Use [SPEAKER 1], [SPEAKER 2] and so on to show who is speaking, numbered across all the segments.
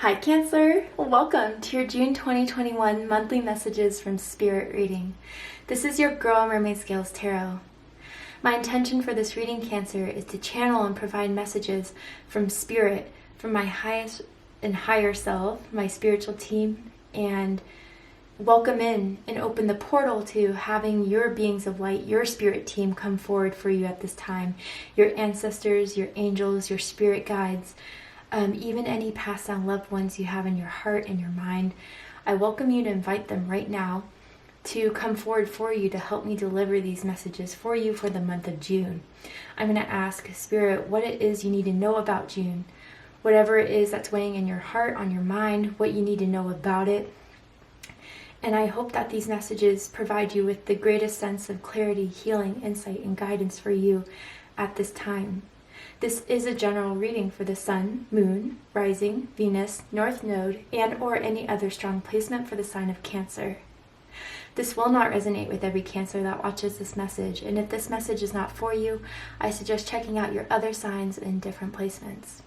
[SPEAKER 1] Hi Cancer! Welcome to your June 2021 monthly messages from Spirit reading. This is your girl Mermaid Scales Tarot. My intention for this reading, Cancer, is to channel and provide messages from Spirit, from my highest and higher self, my spiritual team, and welcome in and open the portal to having your beings of light, your spirit team, come forward for you at this time. Your ancestors, your angels, your spirit guides, even any passed down loved ones you have in your heart and your mind. I welcome you to invite them right now to come forward for you to help me deliver these messages for you for the month of June. I'm going to ask Spirit what it is you need to know about June. Whatever it is that's weighing in your heart, on your mind, what you need to know about it. And I hope that these messages provide you with the greatest sense of clarity, healing, insight, and guidance for you at this time. This is a general reading for the Sun, Moon, Rising, Venus, North Node, and or any other strong placement for the sign of Cancer. This will not resonate with every Cancer that watches this message, and if this message is not for you, I suggest checking out your other signs in different placements.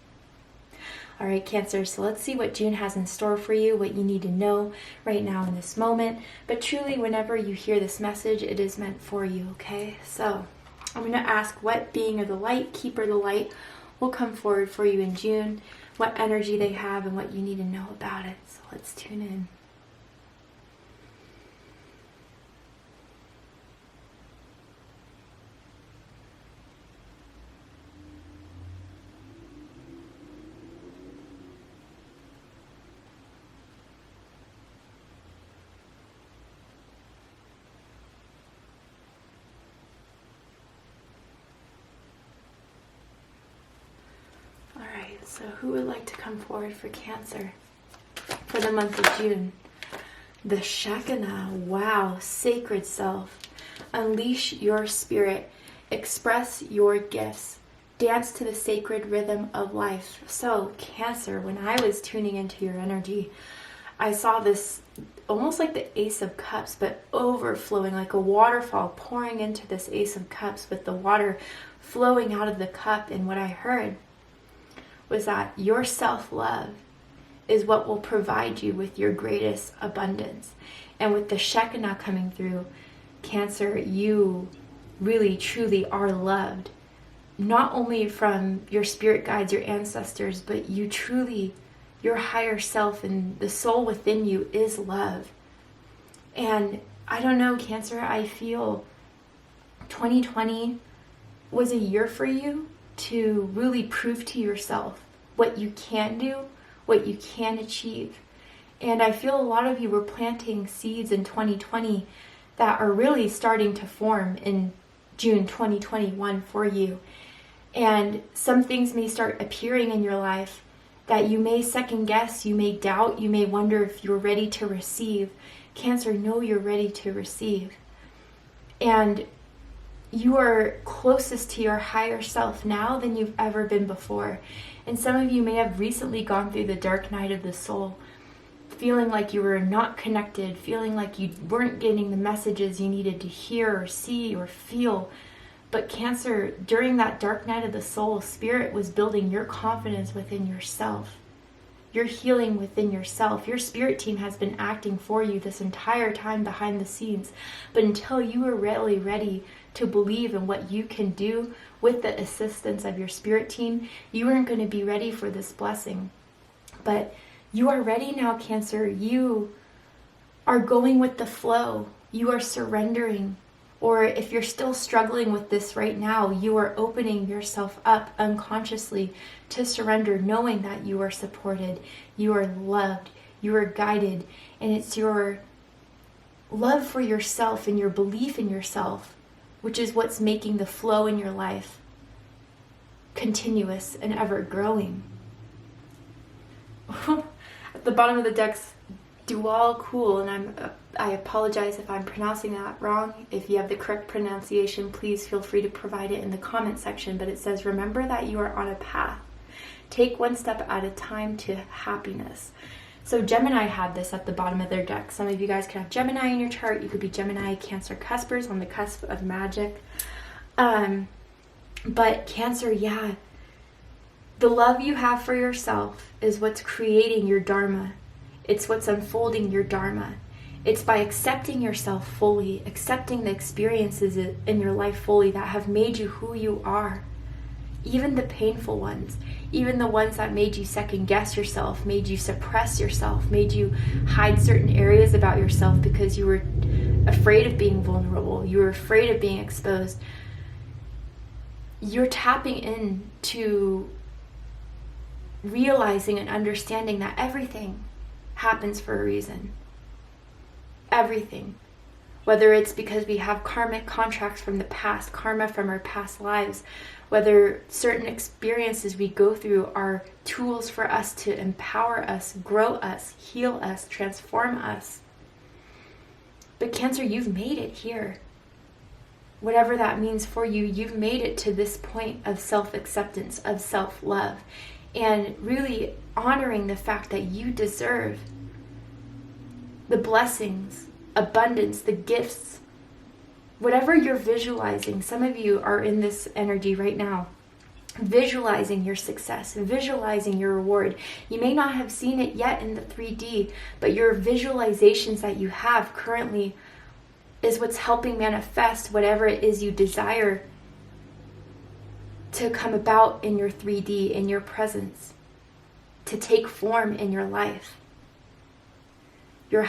[SPEAKER 1] Alright Cancer, so let's see what June has in store for you, what you need to know right now in this moment. But truly, whenever you hear this message, it is meant for you, okay? So I'm going to ask what being of the light, keeper of the light, will come forward for you in June, what energy they have, and what you need to know about it. So let's tune in. So who would like to come forward for Cancer for the month of June? The Shekinah. Wow. Sacred self. Unleash your spirit. Express your gifts. Dance to the sacred rhythm of life. So Cancer, when I was tuning into your energy, I saw this almost like the Ace of Cups, but overflowing, like a waterfall pouring into this Ace of Cups with the water flowing out of the cup. And what I heard was that your self-love is what will provide you with your greatest abundance. And with the Shekinah coming through, Cancer, you really truly are loved. Not only from your spirit guides, your ancestors, but you truly, your higher self and the soul within you is love. And I don't know, Cancer, I feel 2020 was a year for you to really prove to yourself what you can do, what you can achieve. And I feel a lot of you were planting seeds in 2020 that are really starting to form in June 2021 for you. And some things may start appearing in your life that you may second guess, you may doubt, you may wonder if you're ready to receive. Cancer, know you're ready to receive. And you are closest to your higher self now than you've ever been before. And some of you may have recently gone through the dark night of the soul, feeling like you were not connected, feeling like you weren't getting the messages you needed to hear or see or feel. But Cancer, during that dark night of the soul, Spirit was building your confidence within yourself. Your healing within yourself. Your spirit team has been acting for you this entire time behind the scenes. But until you are really ready to believe in what you can do with the assistance of your spirit team, you aren't going to be ready for this blessing. But you are ready now, Cancer. You are going with the flow. You are surrendering. Or if you're still struggling with this right now, you are opening yourself up unconsciously to surrender, knowing that you are supported, you are loved, you are guided, and it's your love for yourself and your belief in yourself, which is what's making the flow in your life continuous and ever growing. At the bottom of the deck's Dual Cool, and I apologize if I'm pronouncing that wrong. If you have the correct pronunciation, please feel free to provide it in the comment section. But it says, remember that you are on a path. Take one step at a time to happiness. So Gemini had this at the bottom of their deck. Some of you guys could have Gemini in your chart. You could be Gemini, Cancer, Cuspers on the cusp of magic. But Cancer, yeah, The love you have for yourself is what's creating your dharma. It's what's unfolding your dharma. It's by accepting yourself fully, accepting the experiences in your life fully that have made you who you are. Even the painful ones, even the ones that made you second guess yourself, made you suppress yourself, made you hide certain areas about yourself because you were afraid of being vulnerable, you were afraid of being exposed. You're tapping into realizing and understanding that everything happens for a reason. Everything. Whether it's because we have karmic contracts from the past, karma from our past lives, whether certain experiences we go through are tools for us to empower us, grow us, heal us, transform us. But Cancer, you've made it here. Whatever that means for you, you've made it to this point of self-acceptance, of self-love, and really honoring the fact that you deserve the blessings, abundance, the gifts, whatever you're visualizing. Some of you are in this energy right now, visualizing your success, visualizing your reward. You may not have seen it yet in the 3D, but your visualizations that you have currently is what's helping manifest whatever it is you desire to come about in your 3D, in your presence, to take form in your life. Your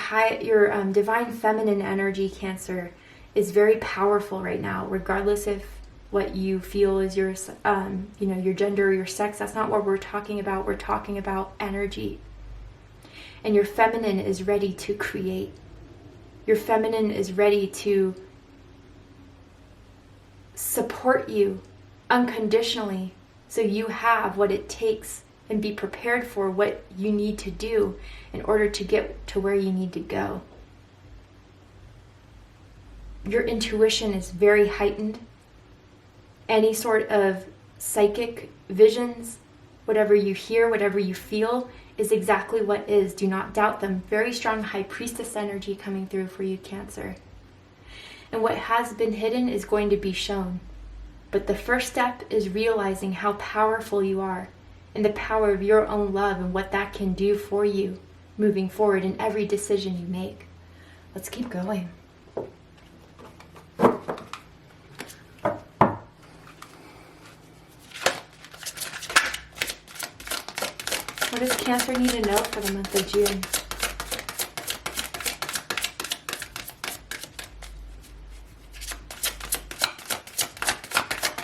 [SPEAKER 1] divine feminine energy, Cancer, is very powerful right now, regardless of what you feel is your gender or your sex. That's not what we're talking about. We're talking about energy. And your feminine is ready to create. Your feminine is ready to support you unconditionally, so you have what it takes and be prepared for what you need to do in order to get to where you need to go. Your intuition is very heightened. Any sort of psychic visions, whatever you hear, whatever you feel, is exactly what is. Do not doubt them. Very strong high priestess energy coming through for you, Cancer. And what has been hidden is going to be shown. But the first step is realizing how powerful you are and the power of your own love and what that can do for you moving forward in every decision you make. Let's keep going. What does Cancer need to know for the month of June?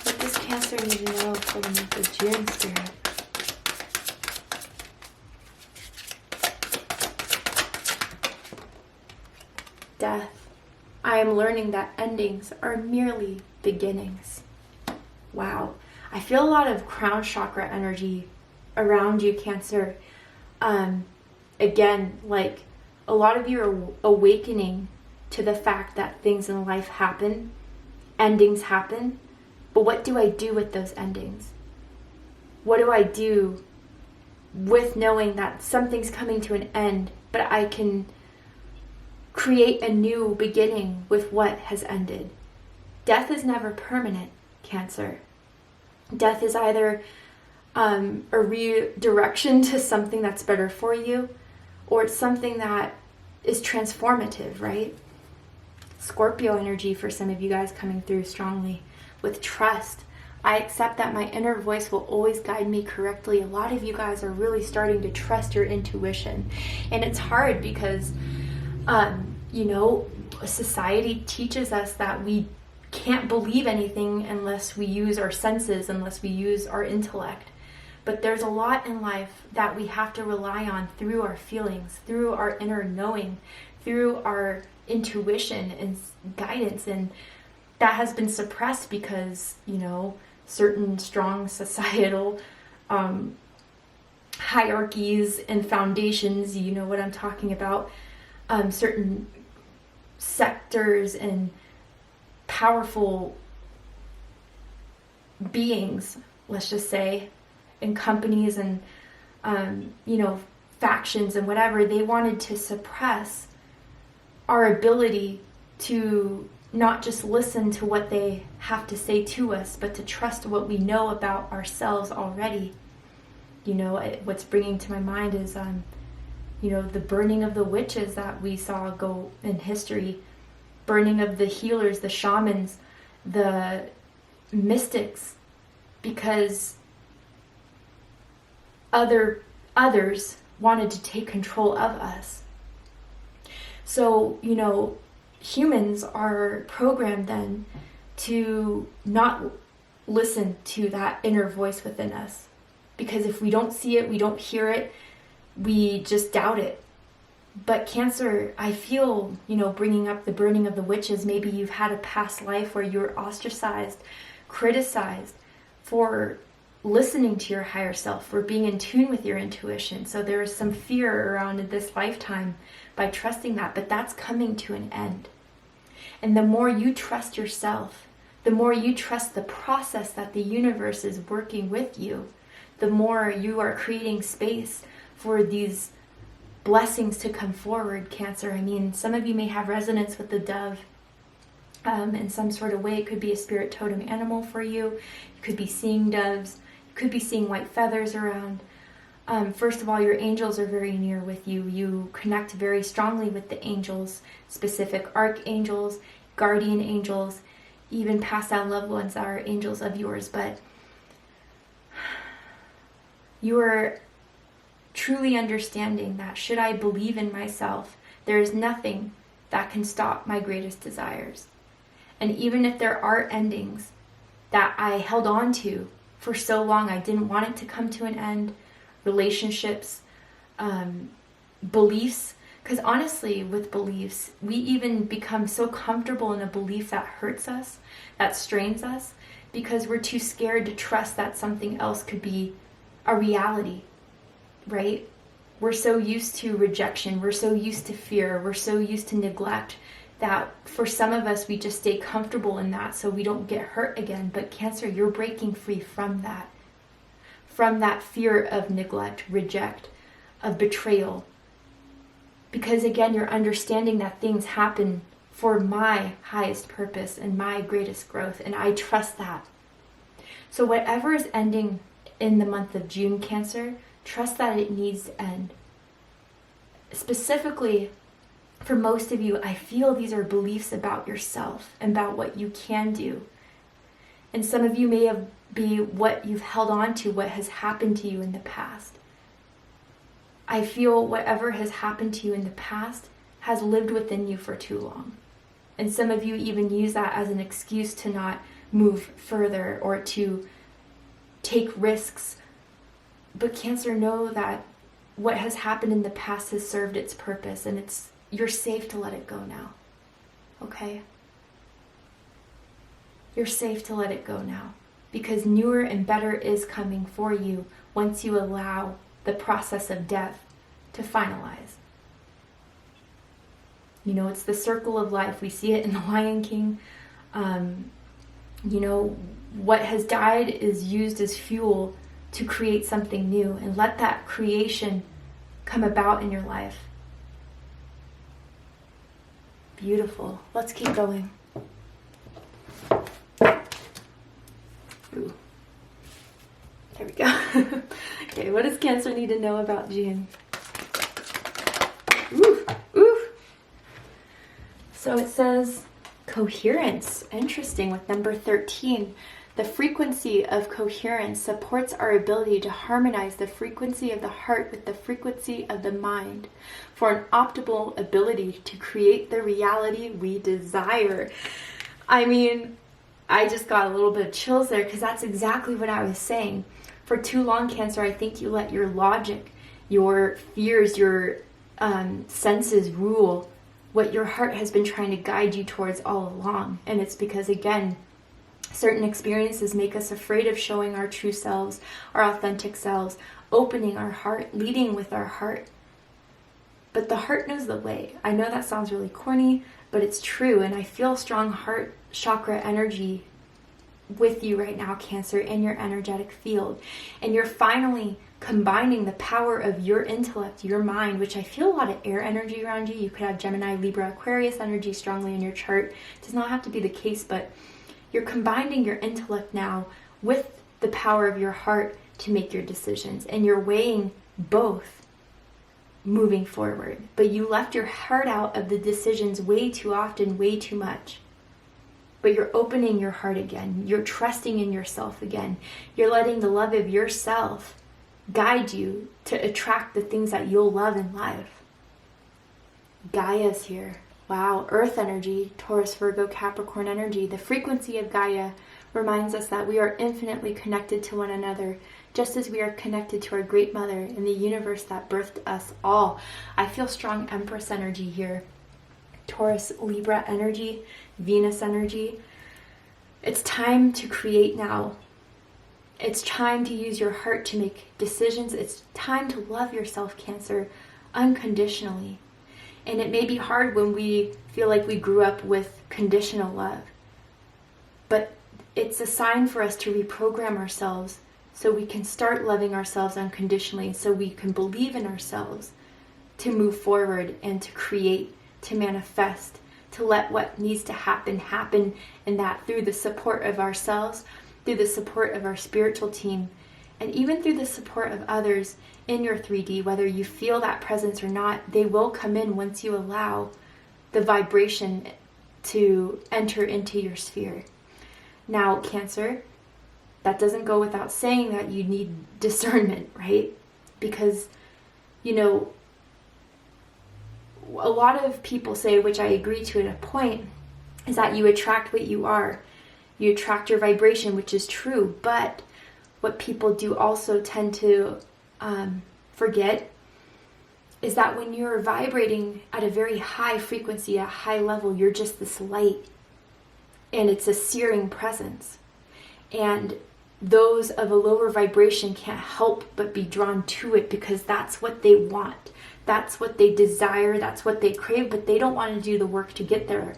[SPEAKER 1] What does Cancer need to know for the month of June, Spirit? Death. I am learning that endings are merely beginnings. Wow. I feel a lot of crown chakra energy around you, Cancer. Again, like a lot of you are awakening to the fact that things in life happen, endings happen, but what do I do with those endings? What do I do with knowing that something's coming to an end, but I can create a new beginning with what has ended? Death is never permanent, Cancer. Death is either a redirection to something that's better for you, or it's something that is transformative, right? Scorpio energy for some of you guys coming through strongly with trust. I accept that my inner voice will always guide me correctly. A lot of you guys are really starting to trust your intuition. And it's hard because, society teaches us that we can't believe anything unless we use our senses, unless we use our intellect. But there's a lot in life that we have to rely on through our feelings, through our inner knowing, through our intuition and guidance. And that has been suppressed because, certain strong societal hierarchies and foundations, you know what I'm talking about, certain sectors and powerful beings, let's just say, and companies and, factions and whatever, they wanted to suppress our ability to not just listen to what they have to say to us, but to trust what we know about ourselves already. You know, what's bringing to my mind is, you know, the burning of the witches that we saw go in history, burning of the healers, the shamans, the mystics, because others wanted to take control of us. So, you know, humans are programmed then to not listen to that inner voice within us. Because if we don't see it, we don't hear it, we just doubt it. But Cancer, I feel, you know, bringing up the burning of the witches, maybe you've had a past life where you were ostracized, criticized for listening to your higher self, for being in tune with your intuition. So there is some fear around this lifetime by trusting that, but that's coming to an end. And the more you trust yourself, the more you trust the process that the universe is working with you, the more you are creating space for these blessings to come forward, Cancer. I mean, some of you may have resonance with the dove in some sort of way. It could be a spirit totem animal for you. You could be seeing doves. You could be seeing white feathers around. First of all, your angels are very near with you. You connect very strongly with the angels, specific archangels, guardian angels, even past out loved ones that are angels of yours. But you are truly understanding that should I believe in myself, there is nothing that can stop my greatest desires. And even if there are endings that I held on to for so long, I didn't want it to come to an end, relationships, beliefs, because honestly, with beliefs, we even become so comfortable in a belief that hurts us, that strains us, because we're too scared to trust that something else could be a reality, right? We're so used to rejection, we're so used to fear, we're so used to neglect that for some of us, we just stay comfortable in that so we don't get hurt again. But Cancer, you're breaking free from that fear of neglect, reject, of betrayal. Because again, you're understanding that things happen for my highest purpose and my greatest growth, and I trust that. So whatever is ending in the month of June, Cancer, trust that it needs to end. Specifically, for most of you, I feel these are beliefs about yourself and about what you can do. And some of you may be what you've held on to, what has happened to you in the past. I feel whatever has happened to you in the past has lived within you for too long. And some of you even use that as an excuse to not move further or to take risks. But Cancer, know that what has happened in the past has served its purpose, and you're safe to let it go now. Okay? You're safe to let it go now, because newer and better is coming for you once you allow the process of death to finalize. You know, it's the circle of life. We see it in The Lion King. You know, what has died is used as fuel to create something new, and let that creation come about in your life. Beautiful. Let's keep going. Ooh. There we go. Okay, what does Cancer need to know about June? Ooh, ooh. So it says coherence. Interesting, with number 13. The frequency of coherence supports our ability to harmonize the frequency of the heart with the frequency of the mind for an optimal ability to create the reality we desire. I mean, I just got a little bit of chills there, because that's exactly what I was saying. For too long, Cancer, I think you let your logic, your fears, your senses rule what your heart has been trying to guide you towards all along. And it's because, again, certain experiences make us afraid of showing our true selves, our authentic selves, opening our heart, leading with our heart. But the heart knows the way. I know that sounds really corny, but it's true. And I feel strong heart chakra energy with you right now, Cancer, in your energetic field. And you're finally combining the power of your intellect, your mind, which I feel a lot of air energy around you. You could have Gemini, Libra, Aquarius energy strongly in your chart. It does not have to be the case, but you're combining your intellect now with the power of your heart to make your decisions, and you're weighing both moving forward. But you left your heart out of the decisions way too often, way too much. But you're opening your heart again. You're trusting in yourself again. You're letting the love of yourself guide you to attract the things that you'll love in life. Gaia's here. Wow, Earth energy, Taurus, Virgo, Capricorn energy. The frequency of Gaia reminds us that we are infinitely connected to one another, just as we are connected to our great mother in the universe that birthed us all. I feel strong Empress energy here. Taurus, Libra energy, Venus energy. It's time to create now. It's time to use your heart to make decisions. It's time to love yourself, Cancer, unconditionally. And it may be hard when we feel like we grew up with conditional love. But it's a sign for us to reprogram ourselves so we can start loving ourselves unconditionally, so we can believe in ourselves to move forward and to create, to manifest, to let what needs to happen, and that through the support of ourselves, through the support of our spiritual team, and even through the support of others in your 3D, whether you feel that presence or not, they will come in once you allow the vibration to enter into your sphere. Now, Cancer, that doesn't go without saying that you need discernment, right? Because, you know, a lot of people say, which I agree to at a point, is that you attract what you are. You attract your vibration, which is true. But what people do also tend to forget is that when you're vibrating at a very high frequency, a high level, you're just this light. And it's a searing presence. And those of a lower vibration can't help but be drawn to it because that's what they want. That's what they desire. That's what they crave, but they don't want to do the work to get there.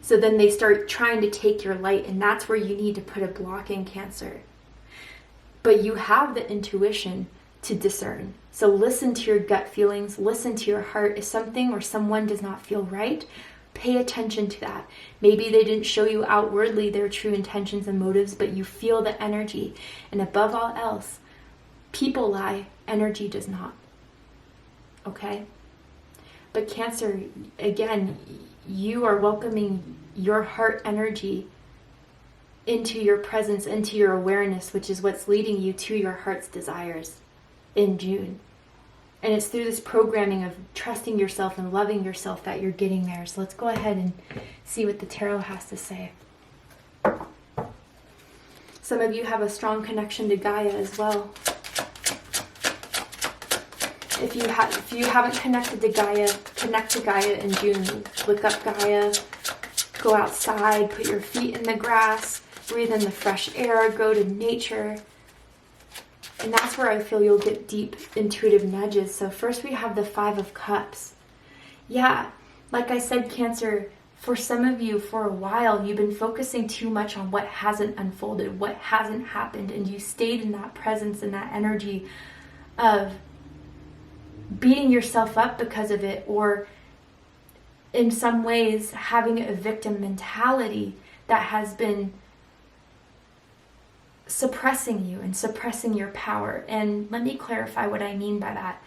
[SPEAKER 1] So then they start trying to take your light, and that's where you need to put a block in, Cancer. But you have the intuition to discern. So listen to your gut feelings, listen to your heart. If something or someone does not feel right, pay attention to that. Maybe they didn't show you outwardly their true intentions and motives, but you feel the energy. And above all else, people lie, energy does not. Okay? But Cancer, again, you are welcoming your heart energy into your presence, into your awareness, which is what's leading you to your heart's desires in June. And it's through this programming of trusting yourself and loving yourself that you're getting there. So let's go ahead and see what the tarot has to say. Some of you have a strong connection to Gaia as well. If you haven't connected to Gaia, connect to Gaia in June. Look up Gaia, go outside, put your feet in the grass, breathe in the fresh air, go to nature. And that's where I feel you'll get deep intuitive nudges. So first we have the 5 of Cups. Yeah, like I said, Cancer, for some of you, for a while, you've been focusing too much on what hasn't unfolded, what hasn't happened, and you stayed in that presence and that energy of beating yourself up because of it, or in some ways having a victim mentality that has been suppressing you and suppressing your power. And let me clarify what I mean by that.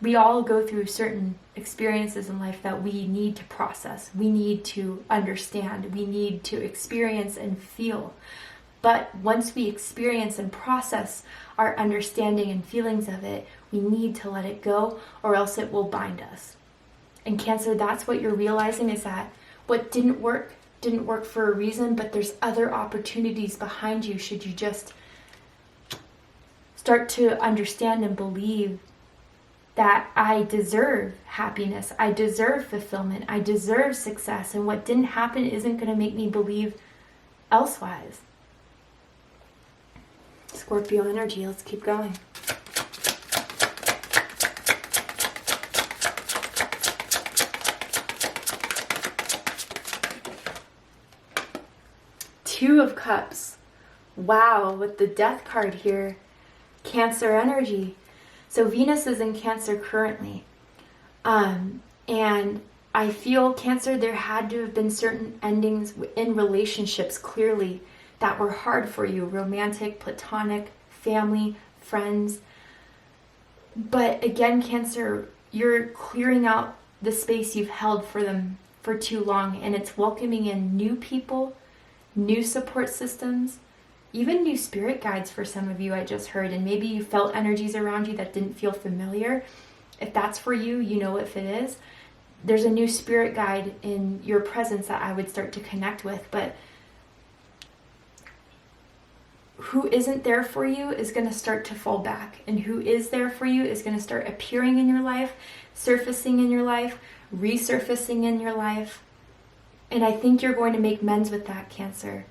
[SPEAKER 1] We all go through certain experiences in life that we need to process, we need to understand, we need to experience and feel. But once we experience and process our understanding and feelings of it, we need to let it go, or else it will bind us. And Cancer, that's what you're realizing, is that what didn't work for a reason, but there's other opportunities behind you should you just start to understand and believe that I deserve happiness, I deserve fulfillment, I deserve success, and what didn't happen isn't going to make me believe elsewise. Scorpio energy, let's keep going. Two of Cups. Wow, with the Death card here. Cancer energy. So Venus is in Cancer currently. And I feel, Cancer, there had to have been certain endings in relationships clearly that were hard for you. Romantic, platonic, family, friends. But again, Cancer, you're clearing out the space you've held for them for too long, and it's welcoming in new people, new support systems, even new spirit guides for some of you, I just heard. And maybe you felt energies around you that didn't feel familiar. If that's for you, you know if it is. There's a new spirit guide in your presence that I would start to connect with. But who isn't there for you is going to start to fall back. And who is there for you is going to start appearing in your life, surfacing in your life, resurfacing in your life. And I think you're going to make amends with that, Cancer.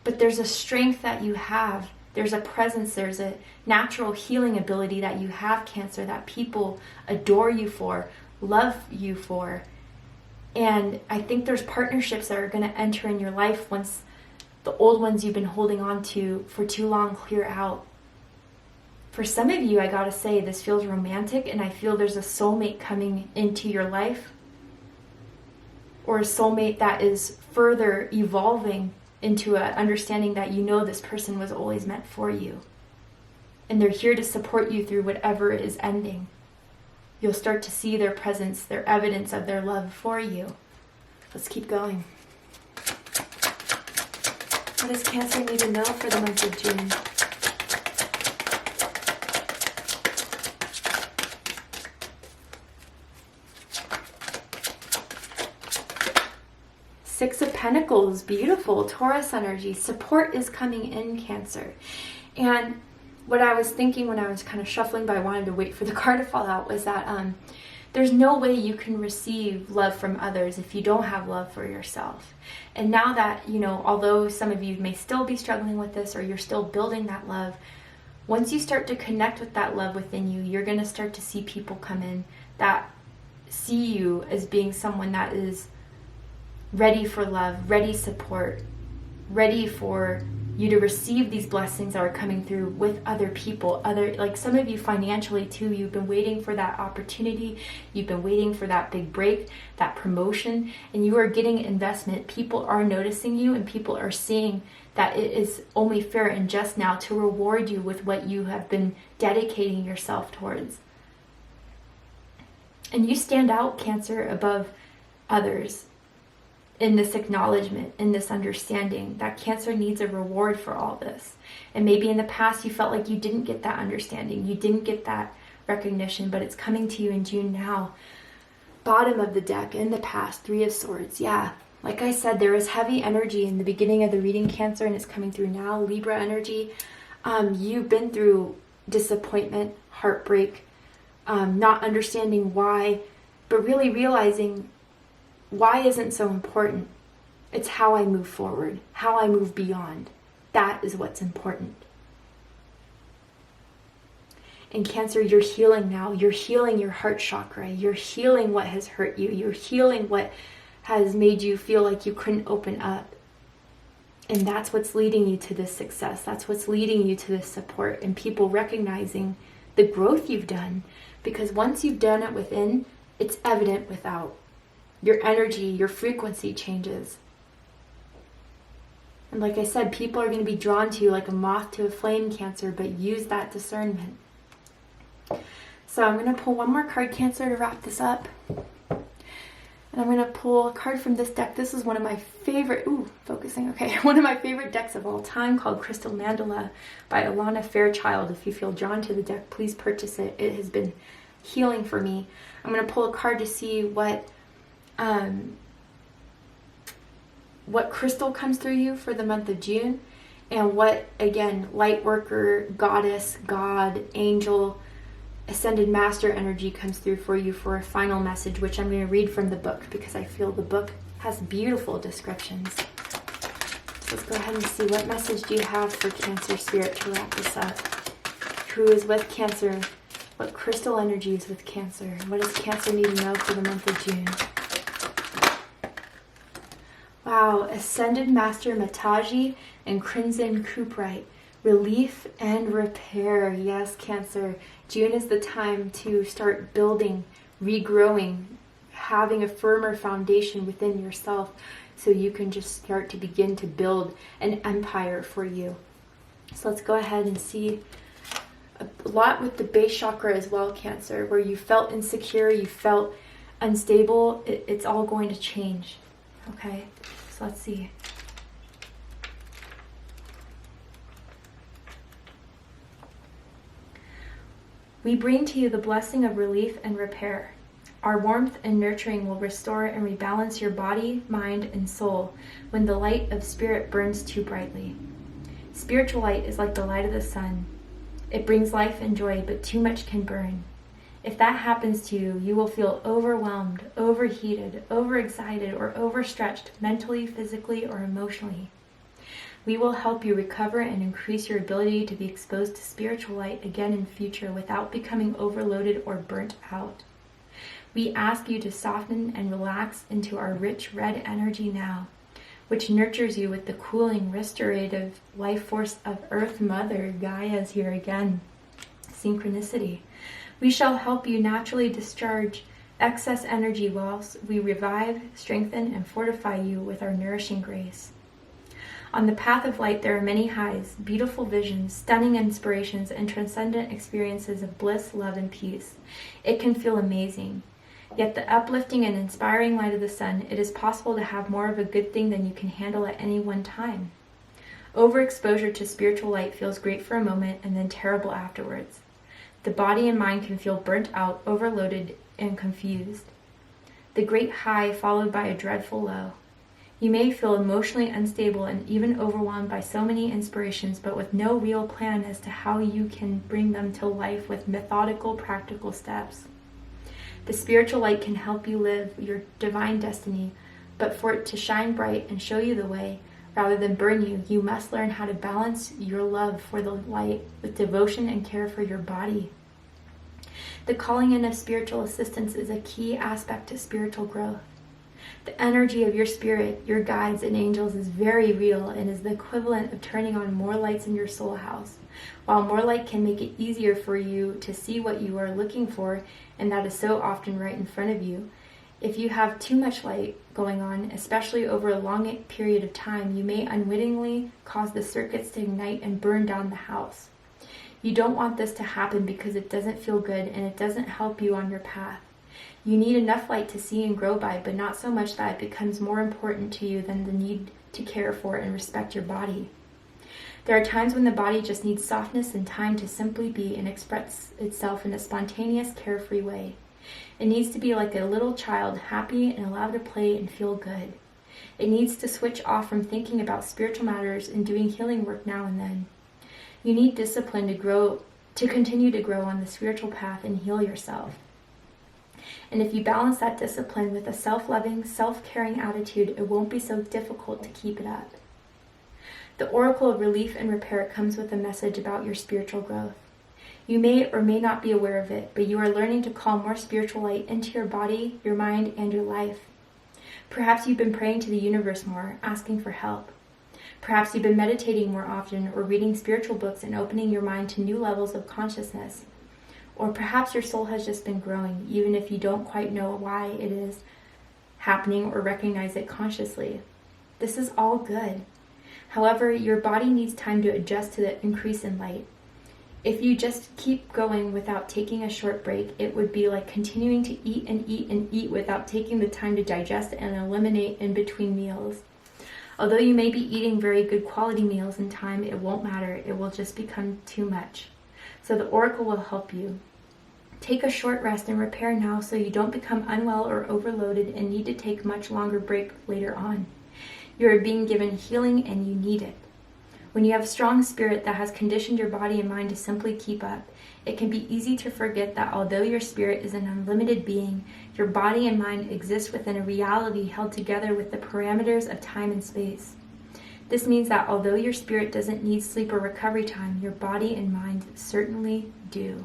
[SPEAKER 1] But there's a strength that you have. There's a presence. There's a natural healing ability that you have, Cancer, that people adore you for, love you for. And I think there's partnerships that are going to enter in your life once the old ones you've been holding on to for too long clear out. For some of you, I gotta say, this feels romantic, and I feel there's a soulmate coming into your life, or a soulmate that is further evolving into an understanding that you know this person was always meant for you. And they're here to support you through whatever is ending. You'll start to see their presence, their evidence of their love for you. Let's keep going. What does Cancer need to know for the month of June? Six of Pentacles, beautiful. Taurus energy. Support is coming in, Cancer. And what I was thinking when I was kind of shuffling, but I wanted to wait for the card to fall out, was that there's no way you can receive love from others if you don't have love for yourself. And now that, you know, although some of you may still be struggling with this, or you're still building that love, once you start to connect with that love within you, you're going to start to see people come in that see you as being someone that is ready for love, ready support, ready for you to receive these blessings that are coming through with other people. Like some of you financially too, you've been waiting for that opportunity, you've been waiting for that big break, that promotion, and you are getting investment. People are noticing you, and people are seeing that it is only fair and just now to reward you with what you have been dedicating yourself towards. And you stand out, Cancer, above others in this acknowledgement, in this understanding that Cancer needs a reward for all this. And maybe in the past you felt like you didn't get that understanding, you didn't get that recognition, but it's coming to you in June now. Bottom of the deck, in the past, Three of Swords. Yeah, like I said, there was heavy energy in the beginning of the reading, Cancer, and it's coming through now. Libra energy. You've been through disappointment, heartbreak, not understanding why, but really realizing why isn't so important. It's how I move forward, how I move beyond. That is what's important. And Cancer, you're healing now. You're healing your heart chakra. You're healing what has hurt you. You're healing what has made you feel like you couldn't open up. And that's what's leading you to this success. That's what's leading you to this support, and people recognizing the growth you've done. Because once you've done it within, it's evident without. Your energy, your frequency changes. And like I said, people are going to be drawn to you like a moth to a flame, Cancer, but use that discernment. So I'm going to pull one more card, Cancer, to wrap this up. And I'm going to pull a card from this deck. This is one of my favorite, one of my favorite decks of all time, called Crystal Mandala by Alana Fairchild. If you feel drawn to the deck, please purchase it. It has been healing for me. I'm going to pull a card to see what crystal comes through you for the month of June, and what, again, light worker, goddess, god, angel, ascended master energy comes through for you for a final message, which I'm going to read from the book because I feel the book has beautiful descriptions. So let's go ahead and see, what message do you have for Cancer spirit to wrap this up? Who is with Cancer? What crystal energy is with Cancer? What does Cancer need to know for the month of June? Wow, Ascended Master Mataji and Crimson Cuprite. Relief and repair. Yes, Cancer. June is the time to start building, regrowing, having a firmer foundation within yourself so you can just start to begin to build an empire for you. So let's go ahead and see a lot with the base chakra as well, Cancer, where you felt insecure, you felt unstable. It's all going to change. Okay, so let's see. We bring to you the blessing of relief and repair. Our warmth and nurturing will restore and rebalance your body, mind, and soul when the light of spirit burns too brightly. Spiritual light is like the light of the sun. It brings life and joy, but too much can burn. If that happens to you, you will feel overwhelmed, overheated, overexcited, or overstretched mentally, physically, or emotionally. We will help you recover and increase your ability to be exposed to spiritual light again in future without becoming overloaded or burnt out. We ask you to soften and relax into our rich red energy now, which nurtures you with the cooling, restorative life force of Earth Mother. Gaia is here again. Synchronicity. We shall help you naturally discharge excess energy whilst we revive, strengthen, and fortify you with our nourishing grace. On the path of light, there are many highs, beautiful visions, stunning inspirations, and transcendent experiences of bliss, love, and peace. It can feel amazing. Yet the uplifting and inspiring light of the sun, it is possible to have more of a good thing than you can handle at any one time. Overexposure to spiritual light feels great for a moment and then terrible afterwards. The body and mind can feel burnt out, overloaded, and confused. The great high followed by a dreadful low. You may feel emotionally unstable and even overwhelmed by so many inspirations, but with no real plan as to how you can bring them to life with methodical, practical steps. The spiritual light can help you live your divine destiny, but for it to shine bright and show you the way, rather than burn you, you must learn how to balance your love for the light with devotion and care for your body. The calling in of spiritual assistance is a key aspect to spiritual growth. The energy of your spirit, your guides, and angels is very real and is the equivalent of turning on more lights in your soul house. While more light can make it easier for you to see what you are looking for, and that is so often right in front of you, if you have too much light going on, especially over a long period of time, you may unwittingly cause the circuits to ignite and burn down the house. You don't want this to happen because it doesn't feel good and it doesn't help you on your path. You need enough light to see and grow by, but not so much that it becomes more important to you than the need to care for and respect your body. There are times when the body just needs softness and time to simply be and express itself in a spontaneous, carefree way. It needs to be like a little child, happy and allowed to play and feel good. It needs to switch off from thinking about spiritual matters and doing healing work now and then. You need discipline to continue to grow on the spiritual path and heal yourself. And if you balance that discipline with a self-loving, self-caring attitude, it won't be so difficult to keep it up. The Oracle of Relief and Repair comes with a message about your spiritual growth. You may or may not be aware of it, but you are learning to call more spiritual light into your body, your mind, and your life. Perhaps you've been praying to the universe more, asking for help. Perhaps you've been meditating more often or reading spiritual books and opening your mind to new levels of consciousness. Or perhaps your soul has just been growing, even if you don't quite know why it is happening or recognize it consciously. This is all good. However, your body needs time to adjust to the increase in light. If you just keep going without taking a short break, it would be like continuing to eat and eat and eat without taking the time to digest and eliminate in between meals. Although you may be eating very good quality meals in time, it won't matter. It will just become too much. So the Oracle will help you. Take a short rest and repair now so you don't become unwell or overloaded and need to take a much longer break later on. You are being given healing and you need it. When you have a strong spirit that has conditioned your body and mind to simply keep up, it can be easy to forget that although your spirit is an unlimited being, your body and mind exist within a reality held together with the parameters of time and space. This means that although your spirit doesn't need sleep or recovery time, your body and mind certainly do.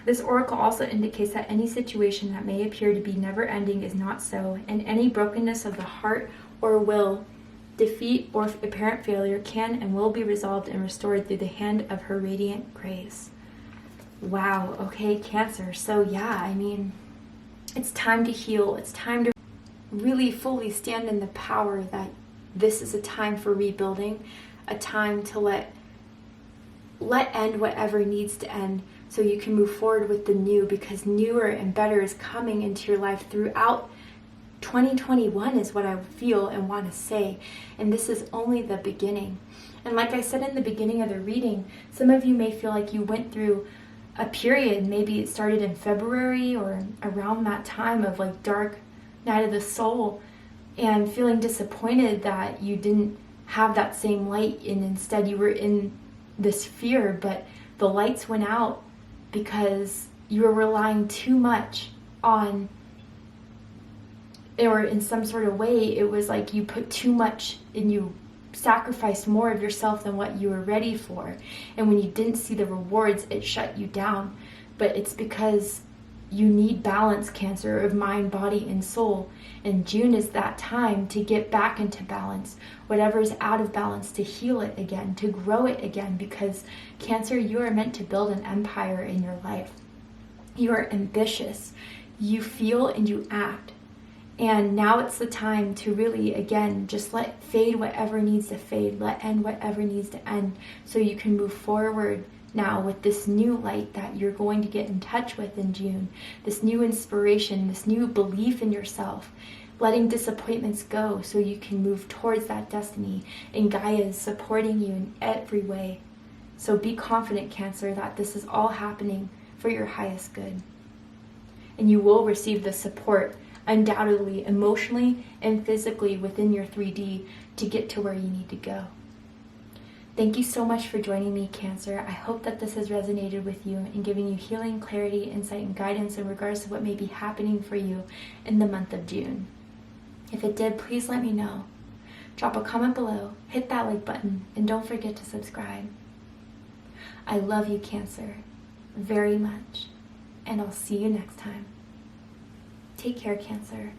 [SPEAKER 1] This oracle also indicates that any situation that may appear to be never-ending is not so, and any brokenness of the heart or will, defeat or apparent failure can and will be resolved and restored through the hand of her radiant grace. Wow, okay, Cancer. So yeah, I mean, it's time to heal. It's time to really fully stand in the power that this is a time for rebuilding. a time to let end whatever needs to end so you can move forward with the new, because newer and better is coming into your life throughout 2021 is what I feel and want to say. And this is only the beginning. And like I said in the beginning of the reading, some of you may feel like you went through a period, maybe it started in February or around that time of like dark night of the soul, and feeling disappointed that you didn't have that same light and instead you were in this fear, but the lights went out because you were relying too much on, or in some sort of way it was like you put too much and you sacrificed more of yourself than what you were ready for, and when you didn't see the rewards it shut you down. But it's because you need balance, Cancer, of mind, body, and soul. And June is that time to get back into balance. Whatever is out of balance, to heal it again, to grow it again. Because Cancer, you are meant to build an empire in your life. You are ambitious. You feel and you act. And now it's the time to really, again, just let fade whatever needs to fade. Let end whatever needs to end. So you can move forward now with this new light that you're going to get in touch with in June, this new inspiration, this new belief in yourself, letting disappointments go so you can move towards that destiny. And Gaia is supporting you in every way. So be confident, Cancer, that this is all happening for your highest good. And you will receive the support, undoubtedly, emotionally and physically within your 3D to get to where you need to go. Thank you so much for joining me, Cancer. I hope that this has resonated with you and giving you healing, clarity, insight, and guidance in regards to what may be happening for you in the month of June. If it did, please let me know. Drop a comment below, hit that like button, and don't forget to subscribe. I love you, Cancer, very much, and I'll see you next time. Take care, Cancer.